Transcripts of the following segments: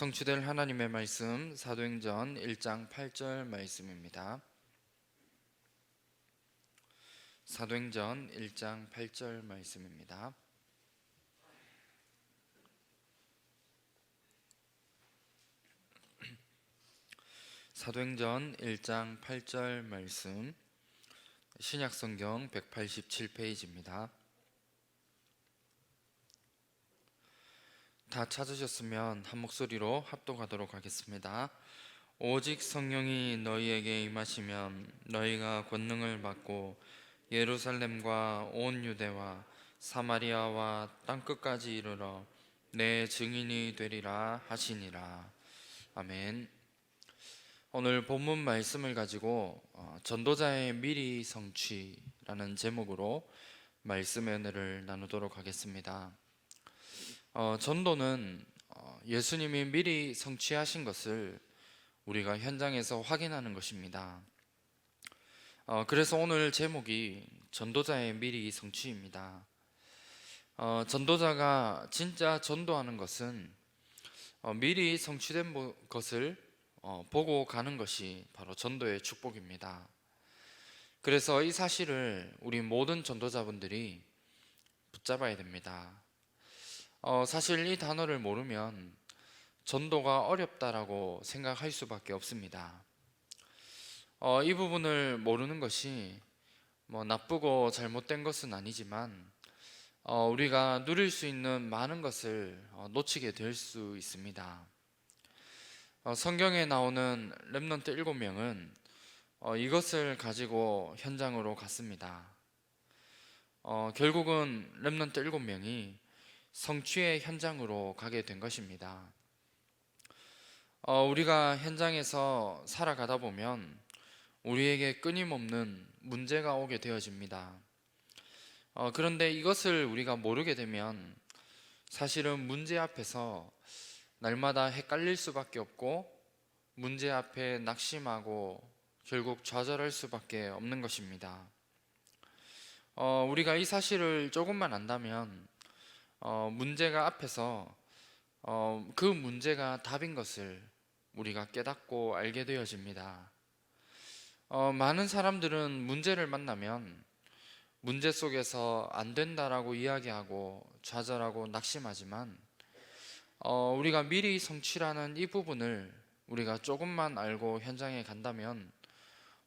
성취될 하나님의 말씀 사도행전 1장 8절 말씀입니다. 사도행전 1장 8절 말씀입니다. 사도행전 1장 8절 말씀, 신약성경 187페이지입니다. 다 찾으셨으면 한 목소리로 합독하도록 하겠습니다. 오직 성령이 너희에게 임하시면 너희가 권능을 받고 예루살렘과 온 유대와 사마리아와 땅끝까지 이르러 내 증인이 되리라 하시니라. 아멘. 오늘 본문 말씀을 가지고 전도자의 미리 성취라는 제목으로 말씀의 은혜를 나누도록 하겠습니다. 전도는 예수님이 미리 성취하신 것을 우리가 현장에서 확인하는 것입니다. 그래서 오늘 제목이 전도자의 미리 성취입니다. 전도자가 진짜 전도하는 것은 미리 성취된 것을 보고 가는 것이 바로 전도의 축복입니다. 그래서 이 사실을 우리 모든 전도자분들이 붙잡아야 됩니다. 사실 이 단어를 모르면 전도가 어렵다라고 생각할 수밖에 없습니다. 이 부분을 모르는 것이 나쁘고 잘못된 것은 아니지만 우리가 누릴 수 있는 많은 것을 놓치게 될 수 있습니다. 성경에 나오는 렘넌트 7명은 이것을 가지고 현장으로 갔습니다. 결국은 렘넌트 7명이 성취의 현장으로 가게 된 것입니다. 우리가 현장에서 살아가다 보면 우리에게 끊임없는 문제가 오게 되어집니다. 그런데 이것을 우리가 모르게 되면 사실은 문제 앞에서 날마다 헷갈릴 수밖에 없고 문제 앞에 낙심하고 결국 좌절할 수밖에 없는 것입니다. 우리가 이 사실을 조금만 안다면 문제가 앞에서 그 문제가 답인 것을 우리가 깨닫고 알게 되어집니다. 많은 사람들은 문제를 만나면 문제 속에서 안 된다라고 이야기하고 좌절하고 낙심하지만 우리가 미리 성취라는 이 부분을 우리가 조금만 알고 현장에 간다면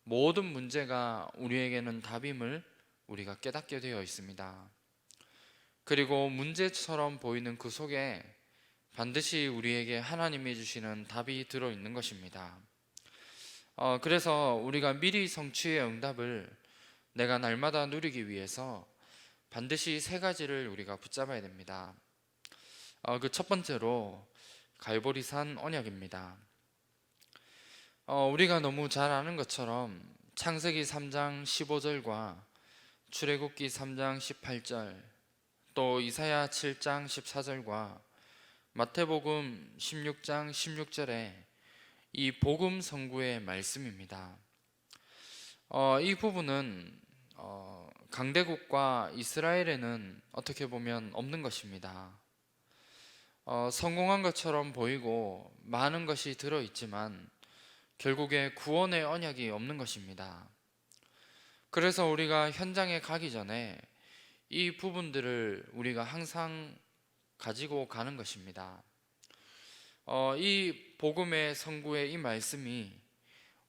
모든 문제가 우리에게는 답임을 우리가 깨닫게 되어 있습니다. 그리고 문제처럼 보이는 그 속에 반드시 우리에게 하나님이 주시는 답이 들어있는 것입니다. 그래서 우리가 미리 성취의 응답을 내가 날마다 누리기 위해서 반드시 세 가지를 우리가 붙잡아야 됩니다. 그 첫 번째로 갈보리산 언약입니다. 우리가 너무 잘 아는 것처럼 창세기 3장 15절과 출애굽기 3장 18절, 또 이사야 7장 14절과 마태복음 16장 16절에 이 복음 선구의 말씀입니다. 이 부분은 강대국과 이스라엘에는 어떻게 보면 없는 것입니다. 성공한 것처럼 보이고 많은 것이 들어있지만 결국에 구원의 언약이 없는 것입니다. 그래서 우리가 현장에 가기 전에 이 부분들을 우리가 항상 가지고 가는 것입니다. 이 복음의 선구의 이 말씀이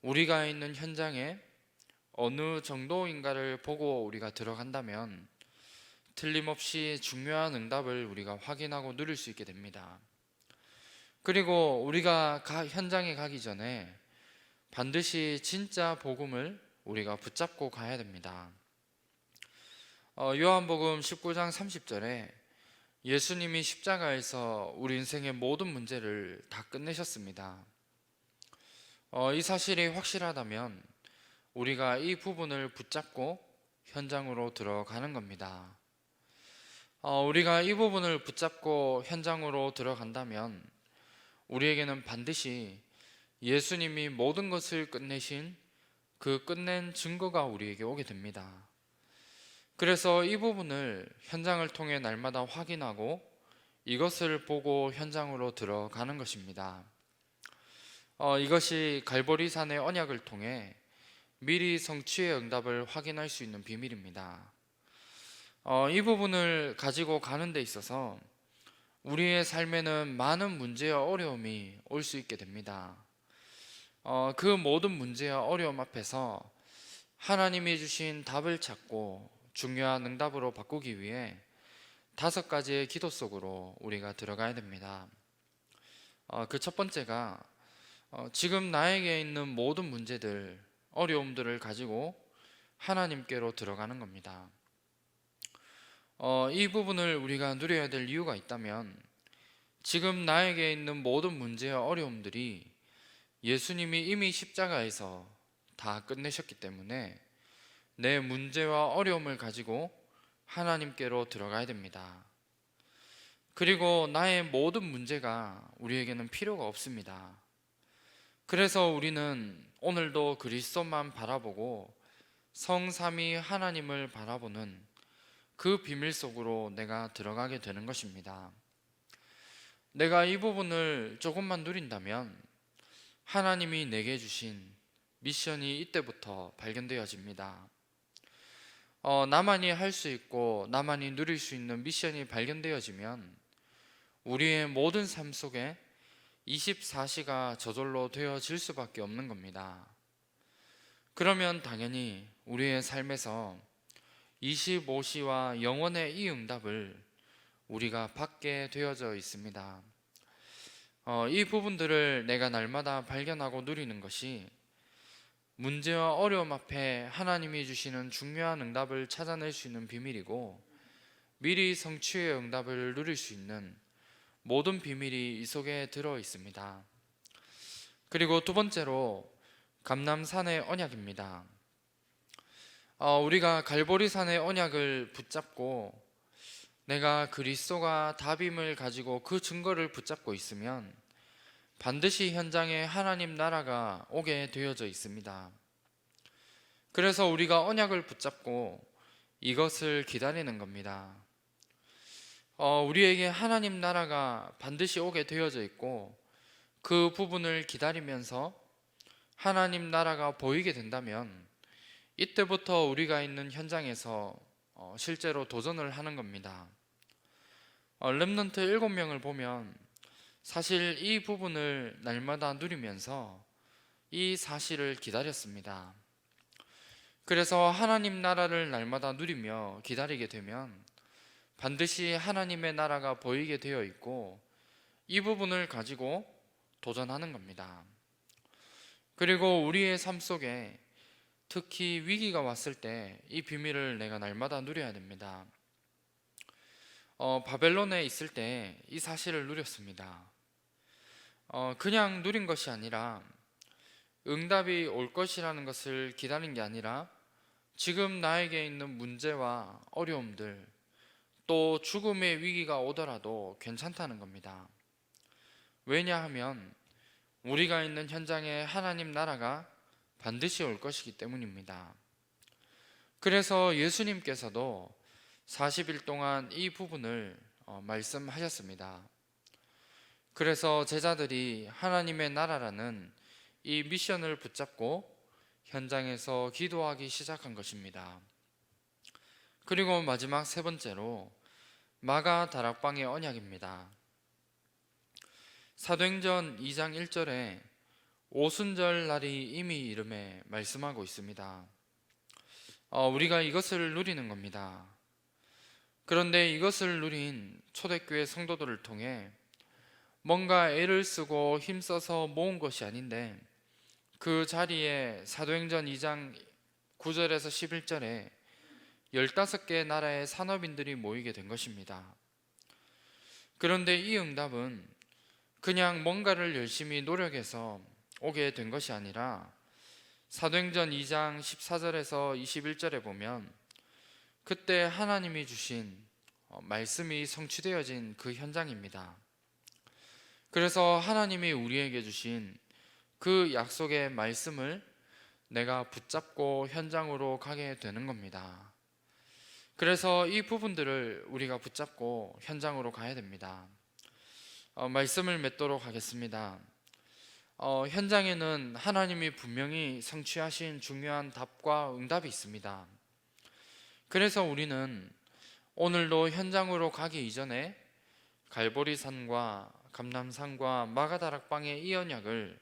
우리가 있는 현장에 어느 정도인가를 보고 우리가 들어간다면 틀림없이 중요한 응답을 우리가 확인하고 누릴 수 있게 됩니다. 그리고 우리가 현장에 가기 전에 반드시 진짜 복음을 우리가 붙잡고 가야 됩니다. 요한복음 19장 30절에 예수님이 십자가에서 우리 인생의 모든 문제를 다 끝내셨습니다. 이 사실이 확실하다면 우리가 이 부분을 붙잡고 현장으로 들어가는 겁니다. 우리가 이 부분을 붙잡고 현장으로 들어간다면 우리에게는 반드시 예수님이 모든 것을 끝내신 그 끝낸 증거가 우리에게 오게 됩니다. 그래서 이 부분을 현장을 통해 날마다 확인하고 이것을 보고 현장으로 들어가는 것입니다. 이것이 갈보리산의 언약을 통해 미리 성취의 응답을 확인할 수 있는 비밀입니다. 이 부분을 가지고 가는 데 있어서 우리의 삶에는 많은 문제와 어려움이 올 수 있게 됩니다. 그 모든 문제와 어려움 앞에서 하나님이 주신 답을 찾고 중요한 응답으로 바꾸기 위해 5가지의 기도 속으로 우리가 들어가야 됩니다. 그 첫 번째가 지금 나에게 있는 모든 문제들, 어려움들을 가지고 하나님께로 들어가는 겁니다. 이 부분을 우리가 누려야 될 이유가 있다면, 지금 나에게 있는 모든 문제와 어려움들이 예수님이 이미 십자가에서 다 끝내셨기 때문에 내 문제와 어려움을 가지고 하나님께로 들어가야 됩니다. 그리고 나의 모든 문제가 우리에게는 필요가 없습니다. 그래서 우리는 오늘도 그리스도만 바라보고 성삼위 하나님을 바라보는 그 비밀 속으로 내가 들어가게 되는 것입니다. 내가 이 부분을 조금만 누린다면 하나님이 내게 주신 미션이 이때부터 발견되어집니다. 나만이 할 수 있고 나만이 누릴 수 있는 미션이 발견되어지면 우리의 모든 삶 속에 24시가 저절로 되어질 수밖에 없는 겁니다. 그러면 당연히 우리의 삶에서 25시와 영원의 이 응답을 우리가 받게 되어져 있습니다. 이 부분들을 내가 날마다 발견하고 누리는 것이 문제와 어려움 앞에 하나님이 주시는 중요한 응답을 찾아낼 수 있는 비밀이고, 미리 성취의 응답을 누릴 수 있는 모든 비밀이 이 속에 들어 있습니다. 그리고 두 번째로 감람산의 언약입니다. 우리가 갈보리산의 언약을 붙잡고 내가 그리스도가 답임을 가지고 그 증거를 붙잡고 있으면 반드시 현장에 하나님 나라가 오게 되어져 있습니다. 그래서 우리가 언약을 붙잡고 이것을 기다리는 겁니다. 우리에게 하나님 나라가 반드시 오게 되어져 있고 그 부분을 기다리면서 하나님 나라가 보이게 된다면 이때부터 우리가 있는 현장에서 실제로 도전을 하는 겁니다. 렘넌트 7명을 보면 사실 이 부분을 날마다 누리면서 이 사실을 기다렸습니다. 그래서 하나님 나라를 날마다 누리며 기다리게 되면 반드시 하나님의 나라가 보이게 되어 있고 이 부분을 가지고 도전하는 겁니다. 그리고 우리의 삶 속에 특히 위기가 왔을 때 이 비밀을 내가 날마다 누려야 됩니다. 바벨론에 있을 때 이 사실을 누렸습니다. 그냥 누린 것이 아니라 응답이 올 것이라는 것을 기다린 게 아니라 지금 나에게 있는 문제와 어려움들, 또 죽음의 위기가 오더라도 괜찮다는 겁니다. 왜냐하면 우리가 있는 현장에 하나님 나라가 반드시 올 것이기 때문입니다. 그래서 예수님께서도 40일 동안 이 부분을 말씀하셨습니다. 그래서 제자들이 하나님의 나라라는 이 미션을 붙잡고 현장에서 기도하기 시작한 것입니다. 그리고 마지막 세 번째로 마가 다락방의 언약입니다. 사도행전 2장 1절에 오순절 날이 이미 이름에 말씀하고 있습니다. 우리가 이것을 누리는 겁니다. 그런데 이것을 누린 초대교회 성도들을 통해 뭔가 애를 쓰고 힘써서 모은 것이 아닌데 그 자리에 사도행전 2장 9절에서 11절에 15개 나라의 산업인들이 모이게 된 것입니다. 그런데 이 응답은 그냥 뭔가를 열심히 노력해서 오게 된 것이 아니라 사도행전 2장 14절에서 21절에 보면 그때 하나님이 주신 말씀이 성취되어진 그 현장입니다. 그래서 하나님이 우리에게 주신 그 약속의 말씀을 내가 붙잡고 현장으로 가게 되는 겁니다. 그래서 이 부분들을 우리가 붙잡고 현장으로 가야 됩니다. 말씀을 맺도록 하겠습니다. 현장에는 하나님이 분명히 성취하신 중요한 답과 응답이 있습니다. 그래서 우리는 오늘도 현장으로 가기 이전에 갈보리산과 감람산과 마가다락방의 이 언약을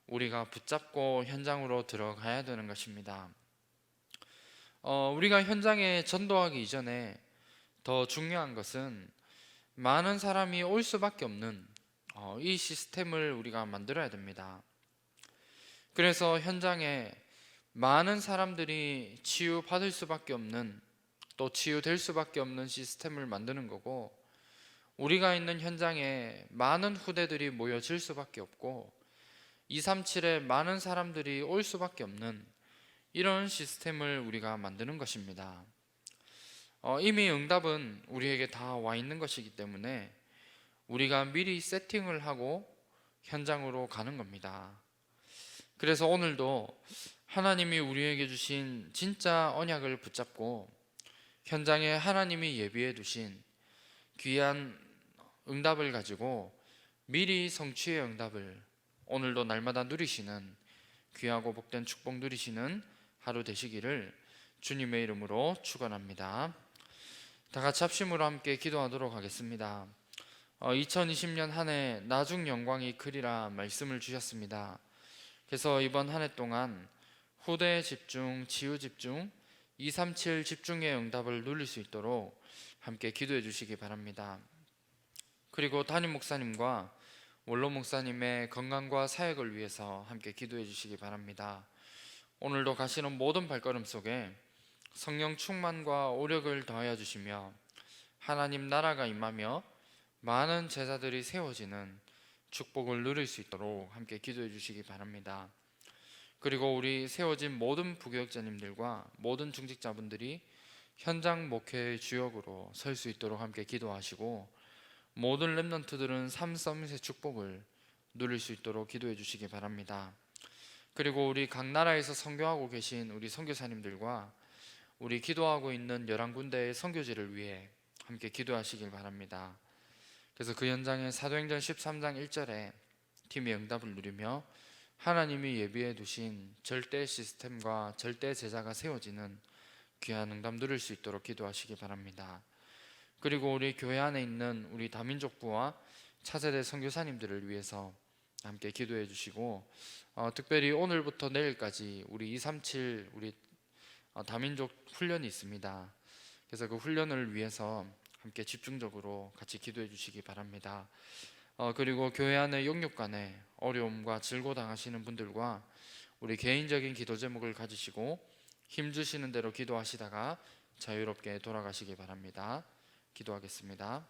우리가 붙잡고 현장으로 들어가야 되는 것입니다. 우리가 현장에 전도하기 이전에 더 중요한 것은 많은 사람이 올 수밖에 없는 이 시스템을 우리가 만들어야 됩니다. 그래서 현장에 많은 사람들이 치유받을 수밖에 없는, 또 치유될 수밖에 없는 시스템을 만드는 거고, 우리가 있는 현장에 많은 후대들이 모여질 수밖에 없고 237에 많은 사람들이 올 수밖에 없는 이런 시스템을 우리가 만드는 것입니다. 이미 응답은 우리에게 다 와 있는 것이기 때문에 우리가 미리 세팅을 하고 현장으로 가는 겁니다. 그래서 오늘도 하나님이 우리에게 주신 진짜 언약을 붙잡고 현장에 하나님이 예비해 두신 귀한 응답을 가지고 미리 성취의 응답을 오늘도 날마다 누리시는 귀하고 복된 축복 누리시는 하루 되시기를 주님의 이름으로 축원합니다. 다 같이 합심으로 함께 기도하도록 하겠습니다. 2020년 한 해 나중 영광이 크리라 말씀을 주셨습니다. 그래서 이번 한 해 동안 후대 집중, 치유 집중, 237 집중의 응답을 누릴 수 있도록 함께 기도해 주시기 바랍니다. 그리고 담임 목사님과 원로 목사님의 건강과 사역을 위해서 함께 기도해 주시기 바랍니다. 오늘도 가시는 모든 발걸음 속에 성령 충만과 오력을 더하여 주시며 하나님 나라가 임하며 많은 제자들이 세워지는 축복을 누릴 수 있도록 함께 기도해 주시기 바랍니다. 그리고 우리 세워진 모든 부교역자님들과 모든 중직자분들이 현장 목회의 주역으로 설 수 있도록 함께 기도하시고 모든 렘넌트들은 삶 서밋의 축복을 누릴 수 있도록 기도해 주시기 바랍니다. 그리고 우리 각 나라에서 선교하고 계신 우리 선교사님들과 우리 기도하고 있는 11군데의 선교지를 위해 함께 기도하시길 바랍니다. 그래서 그 현장에 사도행전 13장 1절에 팀의 응답을 누리며 하나님이 예비해 두신 절대 시스템과 절대 제자가 세워지는 귀한 응답 누릴 수 있도록 기도하시기 바랍니다. 그리고 우리 교회 안에 있는 우리 다민족부와 차세대 선교사님들을 위해서 함께 기도해 주시고 특별히 오늘부터 내일까지 우리 237 우리 다민족 훈련이 있습니다. 그래서 그 훈련을 위해서 함께 집중적으로 같이 기도해 주시기 바랍니다. 그리고 교회 안에 영육간에 어려움과 질고 당하시는 분들과 우리 개인적인 기도 제목을 가지시고 힘주시는 대로 기도하시다가 자유롭게 돌아가시기 바랍니다. 기도하겠습니다.